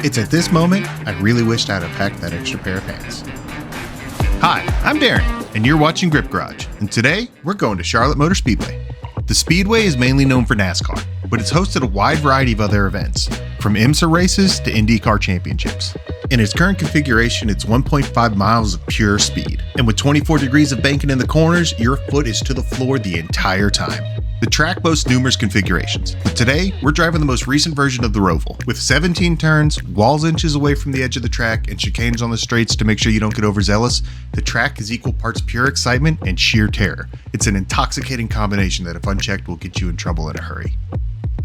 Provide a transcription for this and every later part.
It's at this moment I really wished I'd have packed that extra pair of pants. Hi, I'm Darren, and you're watching Grip Garage, and today we're going to Charlotte Motor Speedway. The Speedway is mainly known for NASCAR, but it's hosted a wide variety of other events, from IMSA races to IndyCar championships. In its current configuration, it's 1.5 miles of pure speed, and with 24 degrees of banking in the corners, your foot is to the floor the entire time. The track boasts numerous configurations, but today we're driving the most recent version of the Roval. With 17 turns, walls inches away from the edge of the track, and chicanes on the straights to make sure you don't get overzealous, the track is equal parts pure excitement and sheer terror. It's an intoxicating combination that if unchecked will get you in trouble in a hurry.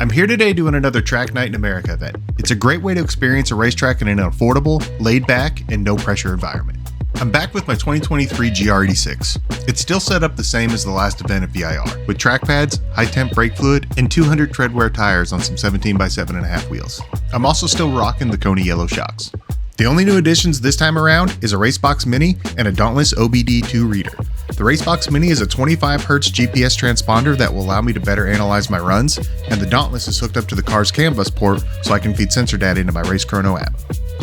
I'm here today doing another Track Night in America event. It's a great way to experience a racetrack in an affordable, laid-back, and no-pressure environment. I'm back with my 2023 GR86. It's still set up the same as the last event at VIR, with track pads, high-temp brake fluid, and 200 treadwear tires on some 17x7.5 wheels. I'm also still rocking the Koni yellow shocks. The only new additions this time around is a Racebox Mini and a Dauntless OBD2 reader. The Racebox Mini is a 25Hz GPS transponder that will allow me to better analyze my runs, and the Dauntless is hooked up to the car's CAN bus port so I can feed sensor data into my Race Chrono app.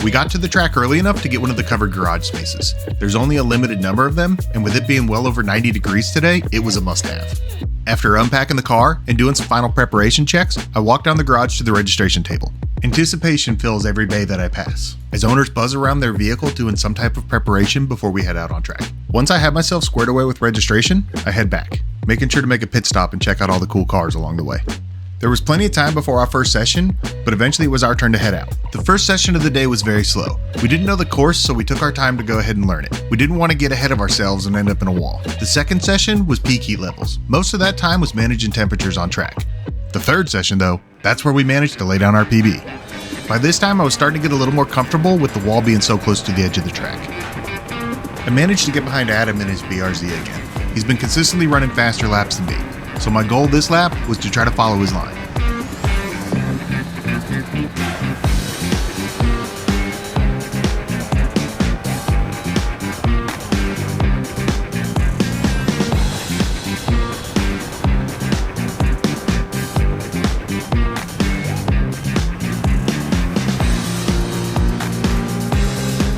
We got to the track early enough to get one of the covered garage spaces. There's only a limited number of them, and with it being well over 90 degrees today, it was a must-have. After unpacking the car and doing some final preparation checks, I walked down the garage to the registration table. Anticipation fills every bay that I pass, as owners buzz around their vehicle doing some type of preparation before we head out on track. Once I have myself squared away with registration, I head back, making sure to make a pit stop and check out all the cool cars along the way. There was plenty of time before our first session, but eventually it was our turn to head out. The first session of the day was very slow. We didn't know the course, so we took our time to go ahead and learn it. We didn't want to get ahead of ourselves and end up in a wall. The second session was peak heat levels. Most of that time was managing temperatures on track. The third session, though, that's where we managed to lay down our PB. By this time, I was starting to get a little more comfortable with the wall being so close to the edge of the track. I managed to get behind Adam in his BRZ again. He's been consistently running faster laps than me, so my goal this lap was to try to follow his line.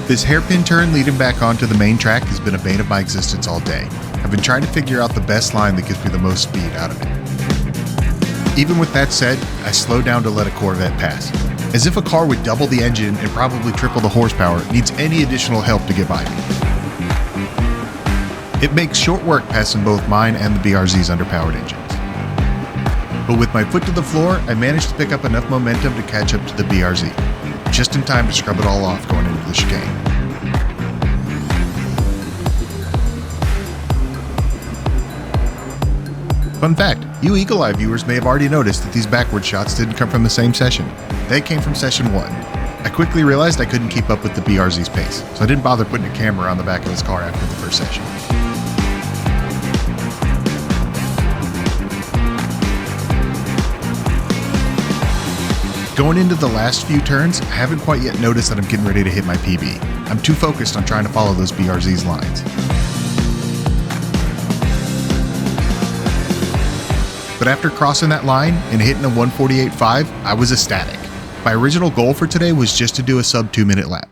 This hairpin turn leading back onto the main track has been a bane of my existence all day. I've been trying to figure out the best line that gives me the most speed out of it. Even with that said, I slowed down to let a Corvette pass. As if a car with double the engine and probably triple the horsepower needs any additional help to get by me. It makes short work passing both mine and the BRZ's underpowered engines. But with my foot to the floor, I managed to pick up enough momentum to catch up to the BRZ, just in time to scrub it all off going into the chicane. Fun fact, you Eagle Eye viewers may have already noticed that these backward shots didn't come from the same session. They came from session 1. I quickly realized I couldn't keep up with the BRZ's pace, so I didn't bother putting a camera on the back of his car after the first session. Going into the last few turns, I haven't quite yet noticed that I'm getting ready to hit my PB. I'm too focused on trying to follow those BRZ's lines. But after crossing that line and hitting a 148.5, I was ecstatic. My original goal for today was just to do a sub 2-minute lap.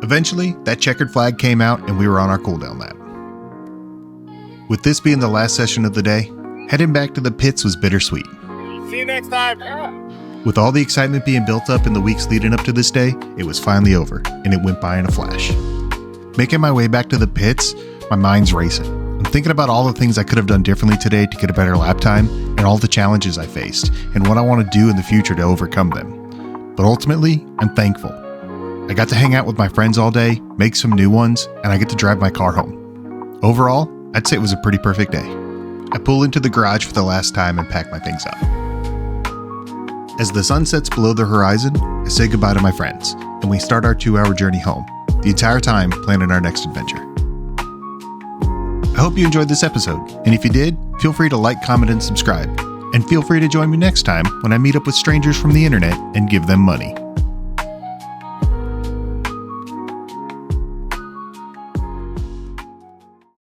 Eventually, that checkered flag came out and we were on our cooldown lap. With this being the last session of the day, heading back to the pits was bittersweet. See you next time. With all the excitement being built up in the weeks leading up to this day, it was finally over, and it went by in a flash. Making my way back to the pits, my mind's racing. I'm thinking about all the things I could have done differently today to get a better lap time, and all the challenges I faced, and what I want to do in the future to overcome them. But ultimately, I'm thankful. I got to hang out with my friends all day, make some new ones, and I get to drive my car home. Overall, I'd say it was a pretty perfect day. I pull into the garage for the last time and pack my things up. As the sun sets below the horizon, I say goodbye to my friends, and we start our 2-hour journey home, the entire time planning our next adventure. I hope you enjoyed this episode, and if you did, feel free to like, comment, and subscribe. And feel free to join me next time when I meet up with strangers from the internet and give them money.